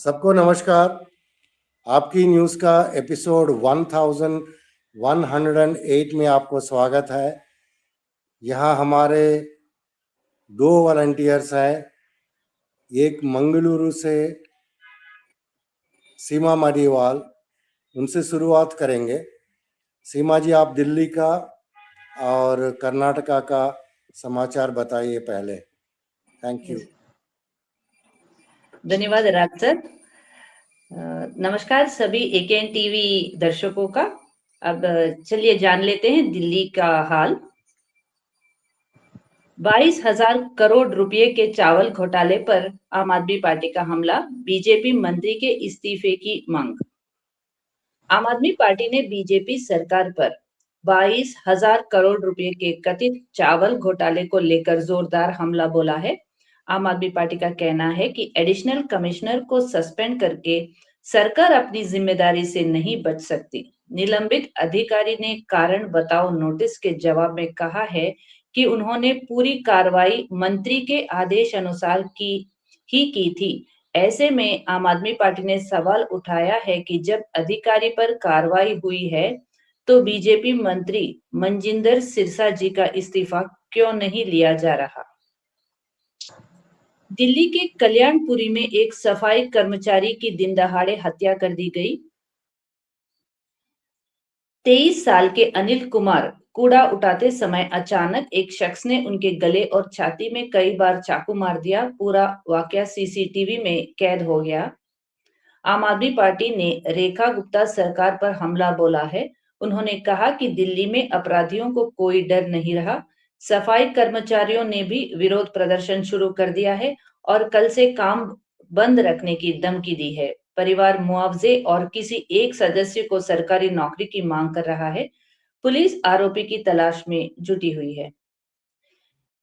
सबको नमस्कार। आपकी न्यूज़ का एपिसोड 1108 में आपको स्वागत है। यहाँ हमारे दो वॉलंटियर्स हैं, एक मंगलुरु से सीमा मडीवाल। उनसे शुरुआत करेंगे। सीमा जी, आप दिल्ली का और कर्नाटका का समाचार बताइए पहले। Thank you. धन्यवाद राज सर। नमस्कार सभी एकेएन टीवी दर्शकों का। अब चलिए जान लेते हैं दिल्ली का हाल। 22,000 करोड़ रुपए के चावल घोटाले पर आम आदमी पार्टी का हमला, बीजेपी मंत्री के इस्तीफे की मांग। आम आदमी पार्टी ने बीजेपी सरकार पर 22,000 करोड़ रुपए के कथित चावल घोटाले को लेकर जोरदार हमला बोला है। आम आदमी पार्टी का कहना है कि एडिशनल कमिश्नर को सस्पेंड करके सरकार अपनी जिम्मेदारी से नहीं बच सकती। निलंबित अधिकारी ने कारण बताओ नोटिस के जवाब में कहा है कि उन्होंने पूरी कार्रवाई मंत्री के आदेश अनुसार की थी। ऐसे में आम आदमी पार्टी ने सवाल उठाया है कि जब अधिकारी पर कार्रवाई हुई है तो बीजेपी मंत्री मनजिंदर सिरसा जी का इस्तीफा क्यों नहीं लिया जा रहा। दिल्ली के कल्याणपुरी में एक सफाई कर्मचारी की दिन दहाड़े हत्या कर दी गई। 23 साल के अनिल कुमार कूड़ा उठाते समय अचानक एक शख्स ने उनके गले और छाती में कई बार चाकू मार दिया। पूरा वाकया सीसीटीवी में कैद हो गया। आम आदमी पार्टी ने रेखा गुप्ता सरकार पर हमला बोला है। उन्होंने कहा कि दिल्ली में अपराधियों को कोई डर नहीं रहा। सफाई कर्मचारियों ने भी विरोध प्रदर्शन शुरू कर दिया है और कल से काम बंद रखने की धमकी दी है। परिवार मुआवजे और किसी एक सदस्य को सरकारी नौकरी की मांग कर रहा है। पुलिस आरोपी की तलाश में जुटी हुई है।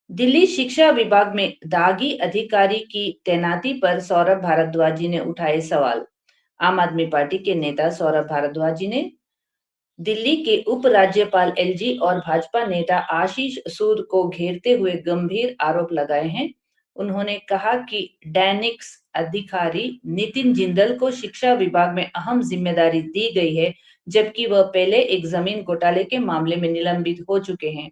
दिल्ली शिक्षा विभाग में दागी अधिकारी की तैनाती पर सौरभ भारद्वाजी ने उठाए सवाल। आम आदमी पार्टी के नेता सौरभ भारद्वाजी ने दिल्ली के उप राज्यपाल एलजी और भाजपा नेता आशीष सूद को घेरते हुए गंभीर आरोप लगाए हैं। उन्होंने कहा कि डैनिक्स अधिकारी नितिन जिंदल को शिक्षा विभाग में अहम जिम्मेदारी दी गई है, जबकि वह पहले एक जमीन घोटाले के मामले में निलंबित हो चुके हैं।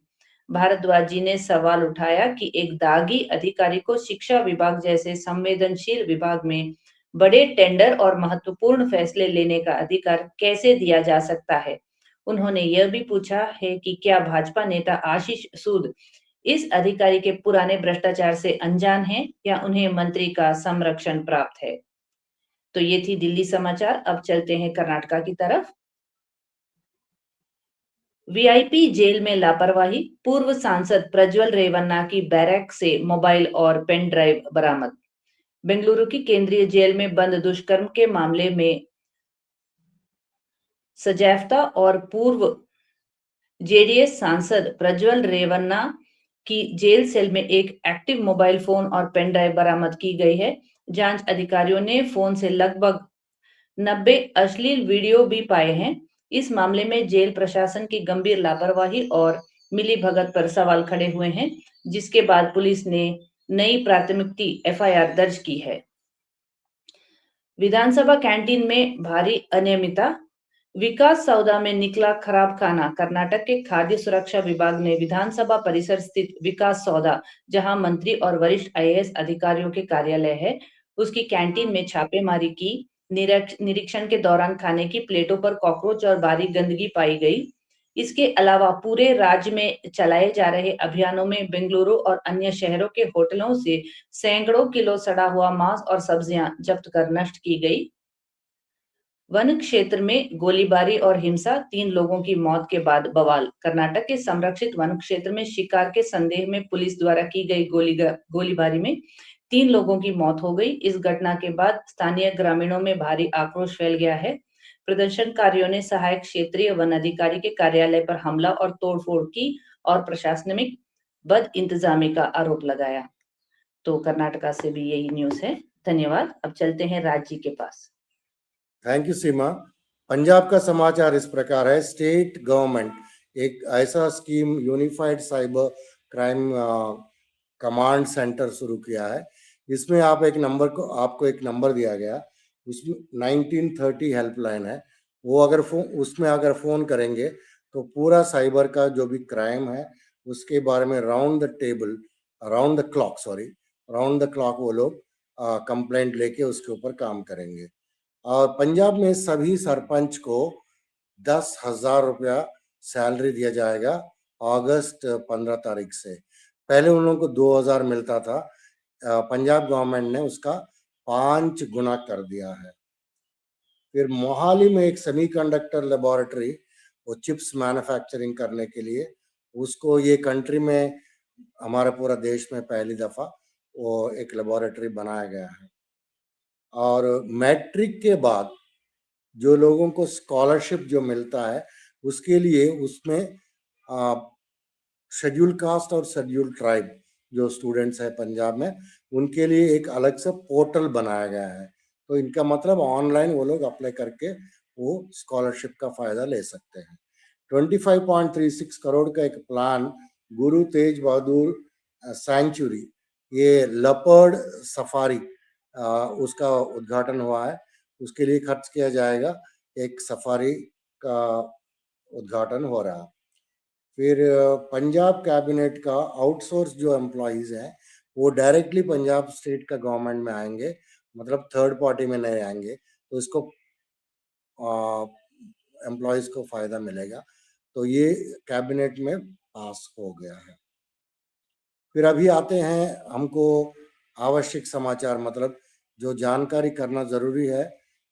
भारद्वाजी ने सवाल उठाया कि एक दागी अधिकारी को शिक्षा विभाग जैसे संवेदनशील विभाग में बड़े टेंडर और महत्वपूर्ण फैसले लेने का अधिकार कैसे दिया जा सकता है। उन्होंने यह भी पूछा है कि क्या भाजपा नेता आशीष सूद इस अधिकारी के पुराने भ्रष्टाचार से अनजान हैं या उन्हें मंत्री का संरक्षण प्राप्त है। तो ये थी दिल्ली समाचार। अब चलते हैं कर्नाटका की तरफ। वीआईपी जेल में लापरवाही, पूर्व सांसद प्रज्वल रेवन्ना की बैरक से मोबाइल और पेन ड्राइव बरामद। बेंगलुरु की केंद्रीय जेल में बंद दुष्कर्म के मामले में सजैफ्ता और पूर्व जेडीएस सांसद प्रज्वल रेवन्ना की जेल सेल में एक एक्टिव मोबाइल फोन और पेन ड्राइव बरामद की गई है। जांच अधिकारियों ने फोन से लगभग 90 अश्लील वीडियो भी पाए हैं। इस मामले में जेल प्रशासन की गंभीर लापरवाही और मिलीभगत पर सवाल खड़े हुए हैं, जिसके बाद पुलिस ने नई प्राथमिकी एफआईआर दर्ज की है। विधानसभा कैंटीन में भारी अनियमितता, विकास सौदा में निकला खराब खाना। कर्नाटक के खाद्य सुरक्षा विभाग ने विधानसभा परिसर स्थित विकास सौदा, जहां मंत्री और वरिष्ठ आईएएस अधिकारियों के कार्यालय है, उसकी कैंटीन में छापेमारी की। निरीक्षण के दौरान खाने की प्लेटों पर कॉकरोच और भारी गंदगी पाई गई। इसके अलावा पूरे राज्य में चलाए जा रहे अभियानों में बेंगलुरु और अन्य शहरों के होटलों से सैकड़ों किलो सड़ा हुआ मांस और सब्जियां जब्त कर नष्ट की गई। वन क्षेत्र में गोलीबारी और हिंसा, 3 लोगों की मौत के बाद बवाल। कर्नाटक के संरक्षित वन क्षेत्र में शिकार के संदेह में पुलिस द्वारा की गई गोलीबारी में 3 लोगों की मौत हो गई। इस घटना के बाद स्थानीय ग्रामीणों में भारी आक्रोश फैल गया है। प्रदर्शनकारियों ने सहायक क्षेत्रीय वन अधिकारी के कार्यालय पर हमला और तोड़फोड़ की और प्रशासनिक बद इंतजामी का आरोप लगाया। तो कर्नाटका से भी यही न्यूज है। धन्यवाद। अब चलते हैं राज्य के पास। थैंक यू सीमा। पंजाब का समाचार इस प्रकार है। स्टेट गवर्नमेंट एक ऐसा scheme unified cyber crime command centre शुरू किया है। इसमें आपको एक नंबर दिया गया। उसमें 1930 हेल्पलाइन है, वो अगर उसमें अगर फोन करेंगे तो पूरा साइबर का जो भी क्राइम है उसके बारे में राउंड द क्लॉक वो लोग कंप्लेंट लेके उसके ऊपर काम करेंगे। और पंजाब में सभी सरपंच को 10,000 रुपया सैलरी दिया जाएगा अगस्त 15 तारीख से। पहले उन लोगों को 2,000 मिलता था, पंजाब गवर्नमेंट ने उसका 5 गुना कर दिया है। फिर मोहाली में एक सेमीकंडक्टर लेबोरेटरी, वो चिप्स मैन्युफैक्चरिंग करने के लिए, उसको ये कंट्री में हमारे पूरा देश में पहली दफा वो एक लेबोरेटरी बनाया गया है। और मैट्रिक के बाद जो लोगों को स्कॉलरशिप जो मिलता है उसके लिए उसमें शेड्यूल कास्ट और शेड्यूल ट्राइब जो स्टूडेंट्स है पंजाब में, उनके लिए एक अलग से पोर्टल बनाया गया है। तो इनका मतलब ऑनलाइन वो लोग अप्लाई करके वो स्कॉलरशिप का फायदा ले सकते हैं। 25.36 करोड़ का एक प्लान गुरु तेज बहादुर सेंचुरी, ये लेपर्ड सफारी, उसका उद्घाटन हुआ है। उसके लिए खर्च किया जाएगा, एक सफारी का उद्घाटन हो रहा। फिर पंजाब कैबिनेट का आउटसोर्स जो एम्प्लॉइज हैं वो डायरेक्टली पंजाब स्टेट का गवर्नमेंट में आएंगे, मतलब थर्ड पार्टी में नहीं आएंगे, तो इसको एम्प्लॉइज को फायदा मिलेगा। तो ये कैबिनेट में पास हो गया है। फिर अभी आते हैं हमको आवश्यक समाचार, मतलब जो जानकारी करना जरूरी है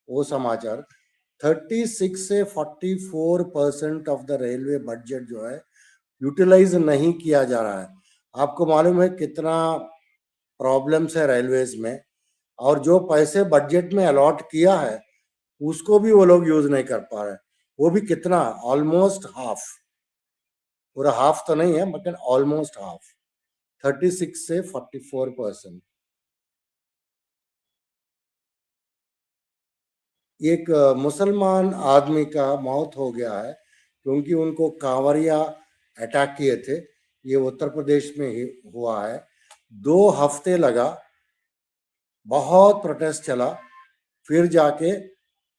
वो समाचार। 36 से 44% ऑफ द रेलवे बजट जो है यूटिलाइज नहीं किया जा रहा है। आपको मालूम है कितना प्रॉब्लम्स है रेलवेज में, और जो पैसे बजट में अलॉट किया है उसको भी वो लोग यूज नहीं कर पा रहे। वो भी कितना, ऑलमोस्ट हाफ, पूरा हाफ तो नहीं है मगर ऑलमोस्ट हाफ, 36 से 44%। एक मुसलमान आदमी का मौत हो गया है क्योंकि उनको कांवरिया अटैक किए थे। ये उत्तर प्रदेश में ही हुआ है। 2 हफ्ते लगा, बहुत प्रोटेस्ट चला, फिर जाके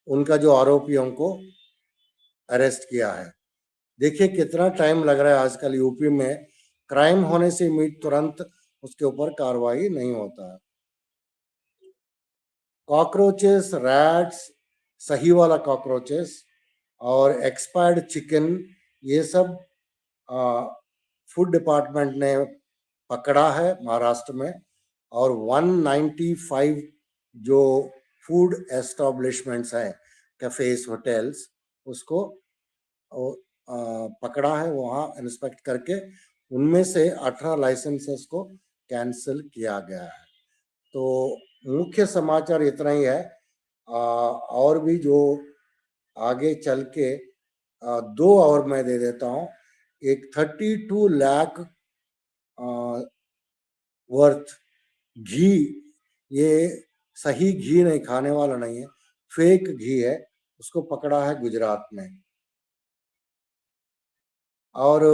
उनका जो आरोपियों को अरेस्ट किया है। देखिए कितना टाइम लग रहा है आजकल यूपी में, क्राइम होने से तुरंत उसके ऊपर कार्रवाई नहीं होता है। कॉकरोचेस, रैट्स, सही वाला कॉकरोचेस और एक्सपायर्ड चिकन, ये सब फूड डिपार्टमेंट ने पकड़ा है महाराष्ट्र में। और 195 जो फूड एस्टेब्लिशमेंट्स हैं, कैफेज, होटल्स, उसको पकड़ा है वहाँ इंस्पेक्ट करके। उनमें से 18 लाइसेंसेस को कैंसिल किया गया है। तो मुख्य समाचार इतना ही है। और भी जो आगे चल के 2 और मैं दे देता हूँ। एक 32 लाख वर्थ घी, ये सही घी नहीं, खाने वाला नहीं है, फेक घी है, उसको पकड़ा है गुजरात में। और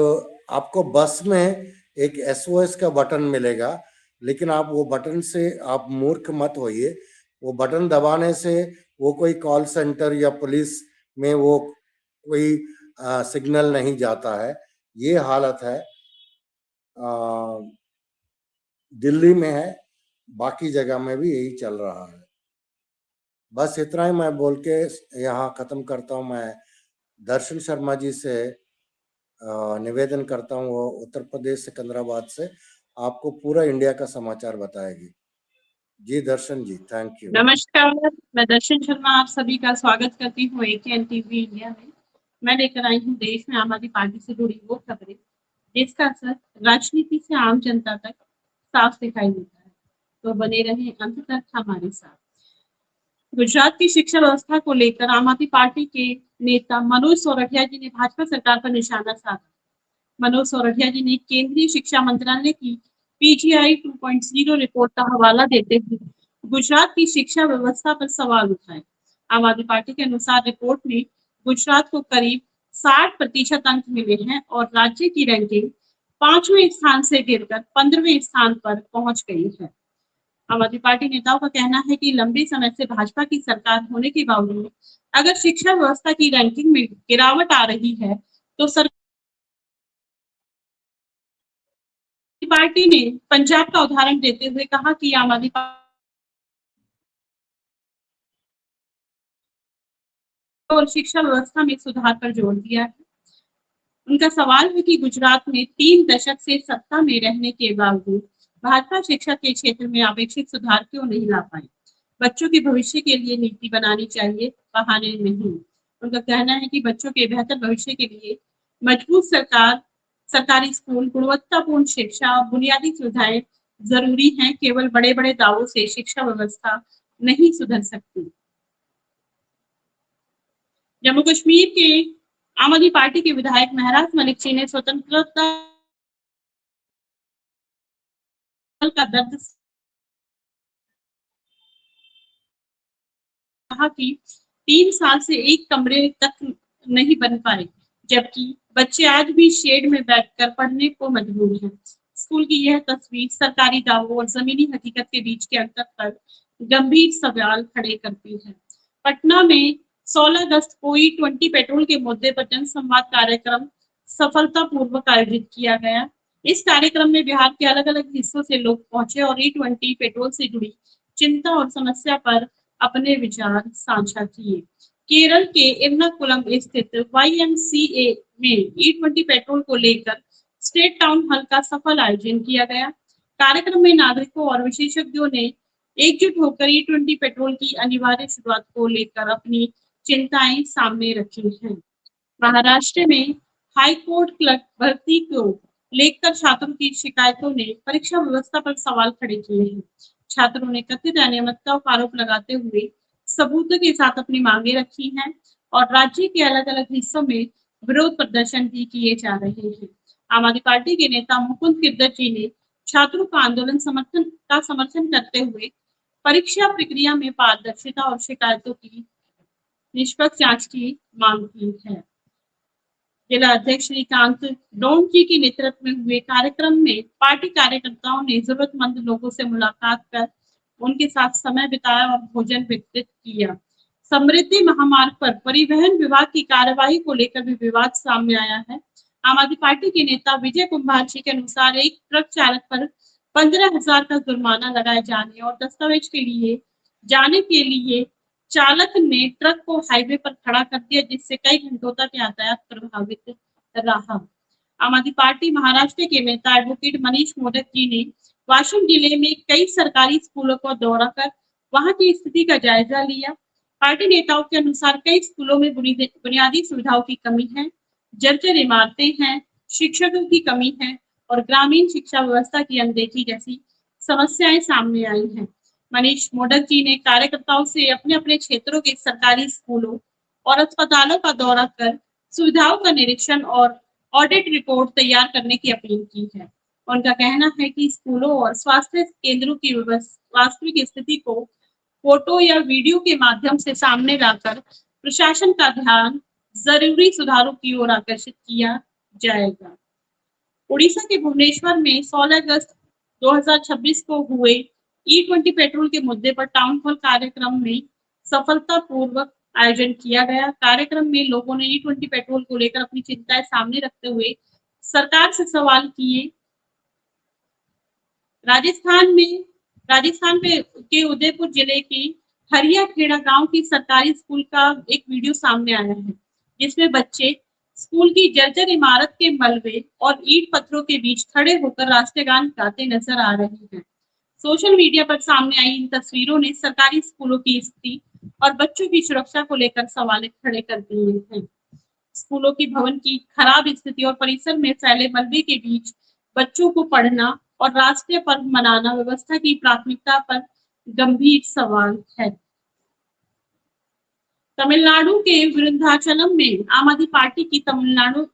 आपको बस में एक SOS का बटन मिलेगा, लेकिन आप वो बटन से आप मूर्ख मत होइए। वो बटन दबाने से वो कोई कॉल सेंटर या पुलिस में वो कोई सिग्नल नहीं जाता है। ये हालत है दिल्ली में है, बाकी जगह में भी यही चल रहा है। बस इतना ही मैं बोल के यहाँ खत्म करता हूँ। मैं दर्शन शर्मा जी से निवेदन करता हूँ, वो उत्तर प्रदेश सिकंदराबाद से आपको पूरा इंडिया का समाचार बताएगी। जी दर्शन जी, थैंक यू। नमस्कार, मैं दर्शन शर्मा आप सभी का स्वागत करती हूँ AKN TV इंडिया में। मैं लेकर आई हूँ देश में आम आदमी पार्टी से जुड़ी वो खबरें जिसका असर राजनीति से आम जनता तक साफ दिखाई देता है। तो बने रहे अंत तक हमारे साथ। गुजरात की शिक्षा व्यवस्था को लेकर आम आदमी पार्टी के नेता मनोज सोरठिया जी ने भाजपा सरकार पर निशाना साधा। मनोज सोरठिया जी ने केंद्रीय शिक्षा मंत्रालय की PGI 2.0 रिपोर्ट का हवाला देते हुए गुजरात की शिक्षा व्यवस्था पर सवाल उठाए। आम आदमी पार्टी के अनुसार रिपोर्ट में गुजरात को करीब 60% अंक मिले हैं और राज्य की रैंकिंग 5वें स्थान से गिरकर 15वें स्थान पर पहुंच गई है। आम आदमी पार्टी नेताओं का कहना है कि लंबे समय से भाजपा की सरकार होने के बावजूद अगर शिक्षा व्यवस्था की रैंकिंग में गिरावट आ रही है तो सरकार पार्टी ने पंजाब का उदाहरण देते हुए कहा कि आम आदमी और शिक्षा व्यवस्था में सुधार पर जोर दिया है। उनका सवाल है कि गुजरात में 3 दशक से सत्ता में रहने के बावजूद भाजपा शिक्षा के क्षेत्र में अपेक्षित सुधार क्यों नहीं ला पाई। बच्चों के भविष्य के लिए नीति बनानी चाहिए, बहाने नहीं। उनका कहना है कि बच्चों के बेहतर भविष्य के लिए मजबूत सरकार, सरकारी स्कूल, गुणवत्तापूर्ण शिक्षा और बुनियादी सुविधाएं जरूरी हैं। केवल बड़े-बड़े दावों से शिक्षा व्यवस्था नहीं सुधर सकती। जम्मू कश्मीर के आम आदमी पार्टी के विधायक महराज मलिक जी ने स्वतंत्रता का दर्द कहा कि 3 साल से एक कमरे तक नहीं बन पाए, जबकि बच्चे आज भी शेड में बैठकर पढ़ने को मजबूर हैं। स्कूल की यह तस्वीर सरकारी दावों और जमीनी हकीकत के बीच के अंतर पर गंभीर सवाल खड़े करती है। पटना में 16 अगस्त को E20 पेट्रोल के मुद्दे पर जनसंवाद कार्यक्रम सफलतापूर्वक आयोजित किया गया। इस कार्यक्रम में बिहार के अलग-अलग हिस्सों से लोग पहुंचे और E20 पेट्रोल से जुड़ी चिंता और समस्या पर अपने विचार साझा किए। केरल के एर्नाकुलम स्थित YMCA में E20 पेट्रोल को लेकर स्टेट टाउन हॉल का सफल आयोजन किया गया। कार्यक्रम में नागरिकों और विशेषज्ञों ने एकजुट होकर E20 पेट्रोल की अनिवार्य शुरुआत को लेकर अपनी चिंताएं सामने रखी हैं। महाराष्ट्र में हाई कोर्ट क्लर्क भर्ती को लेकर छात्रों की शिकायतों ने परीक्षा व्यवस्था पर सवाल खड़े किए हैं। छात्रों ने कथित अनियमितता का आरोप लगाते हुए सबूतों के साथ अपनी मांगे रखी हैं और राज्य के अलग-अलग हिस्सों में विरोध प्रदर्शन भी किए जा रहे हैं। आम आदमी पार्टी के नेता मुकुंद किरदर जी ने छात्रों का आंदोलन समर्थन करते हुए परीक्षा प्रक्रिया में पारदर्शिता और शिकायतों की निष्पक्ष जांच की मांग की है। जिला अध्यक्ष श्रीकांत डोंकी के नेतृत्व में हुए कार्यक्रम में पार्टी कार्यकर्ताओं ने जरूरतमंद लोगों से मुलाकात कर उनके साथ समय बिताया और भोजन वितरित किया। समृद्धि महामार्ग पर परिवहन विभाग की कार्यवाही को लेकर भी विवाद सामने आया है। आम आदमी पार्टी के नेता विजय कुंभार जी के अनुसार एक ट्रक चालक पर 15,000 का जुर्माना लगाए जाने और दस्तावेज के लिए जाने के लिए चालक ने ट्रक को हाईवे पर खड़ा कर दिया, जिससे कई घंटों तक यातायात प्रभावित रहा। आम आदमी पार्टी महाराष्ट्र के नेता एडवोकेट मनीष मोदक जी ने वाशिम जिले में कई सरकारी स्कूलों का दौरा कर वहां की स्थिति का जायजा लिया। पार्टी नेताओं के अनुसार कई स्कूलों में बुनियादी सुविधाओं की कमी है, जर्जर इमारतें हैं, शिक्षकों की कमी है और ग्रामीण शिक्षा व्यवस्था की अनदेखी जैसी समस्याएं सामने आई हैं। मनीष मोदक जी ने कार्यकर्ताओं से अपने अपने क्षेत्रों के सरकारी स्कूलों और अस्पतालों का दौरा कर सुविधाओं का निरीक्षण और ऑडिट रिपोर्ट तैयार करने की अपील की है। उनका कहना है कि स्कूलों और स्वास्थ्य केंद्रों की वास्तविक स्थिति को फोटो या वीडियो के माध्यम से सामने लाकर प्रशासन का ध्यान जरूरी सुधारों की ओर आकर्षित किया जाएगा। उड़ीसा के भुवनेश्वर में 16 अगस्त 2026 को हुए E20 पेट्रोल के मुद्दे पर टाउन हॉल कार्यक्रम में सफलतापूर्वक आयोजन किया गया। कार्यक्रम में लोगों ने E20 पेट्रोल को लेकर अपनी चिंताएं सामने रखते हुए सरकार से सवाल किए। राजस्थान के उदयपुर जिले के हरिया खेड़ा गांव की सरकारी स्कूल का एक वीडियो सामने आया है, जिसमें बच्चे स्कूल की जर्जर इमारत के मलबे और ईंट पत्थरों के बीच खड़े होकर राष्ट्रगान गाते नजर आ रहे हैं। सोशल मीडिया पर सामने आई इन तस्वीरों ने सरकारी स्कूलों की स्थिति और बच्चों की सुरक्षा को लेकर सवाल खड़े कर दिए हैं। स्कूलों की भवन की खराब स्थिति और परिसर में फैले मलबे के बीच बच्चों को पढ़ना और राष्ट्रीय पर्व मनाना व्यवस्था की प्राथमिकता पर गंभीर सवाल है। तमिलनाडु के विरुद्धाचलम में आम आदमी पार्टी की तमिलनाडु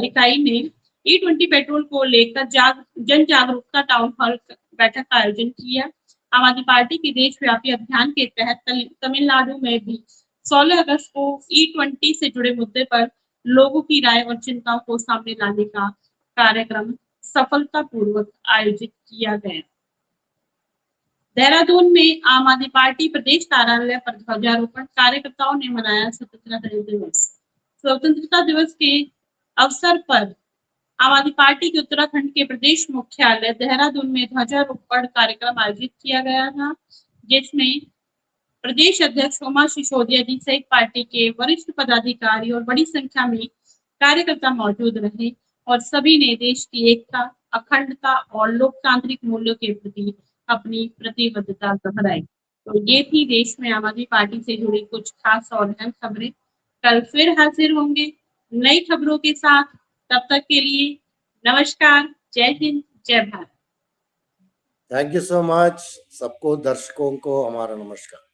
इकाई ने E20 पेट्रोल को लेकर जन जागरूकता टाउन हॉल बैठक का आयोजन किया। आम आदमी पार्टी के देशव्यापी अभियान के तहत तमिलनाडु में भी 16 अगस्त को E20 से जुड़े मुद्दे पर लोगों की राय और चिंताओं को सामने लाने का कार्यक्रम सफलतापूर्वक आयोजित किया गया। देहरादून में आम आदमी पार्टी प्रदेश कार्यालय पर ध्वजारोपण, कार्यकर्ताओं ने मनाया स्वतंत्रता दिवस। स्वतंत्रता दिवस के अवसर पर आम आदमी पार्टी के उत्तराखंड के प्रदेश मुख्यालय देहरादून में ध्वजारोपण कार्यक्रम आयोजित किया गया था, जिसमें प्रदेश अध्यक्ष उमा सिसोदिया जी सहित पार्टी के वरिष्ठ पदाधिकारी और बड़ी संख्या में कार्यकर्ता मौजूद रहे और सभी ने देश की एकता, अखंडता और लोकतांत्रिक मूल्यों के प्रति अपनी प्रतिबद्धता दोहराई। तो ये थी देश में आम आदमी पार्टी से जुड़ी कुछ खास और अहम खबरें। कल फिर हाजिर होंगे नई खबरों के साथ। तब तक के लिए नमस्कार, जय हिंद, जय Bharat. Thank you so much. सबको दर्शकों को हमारा नमस्कार।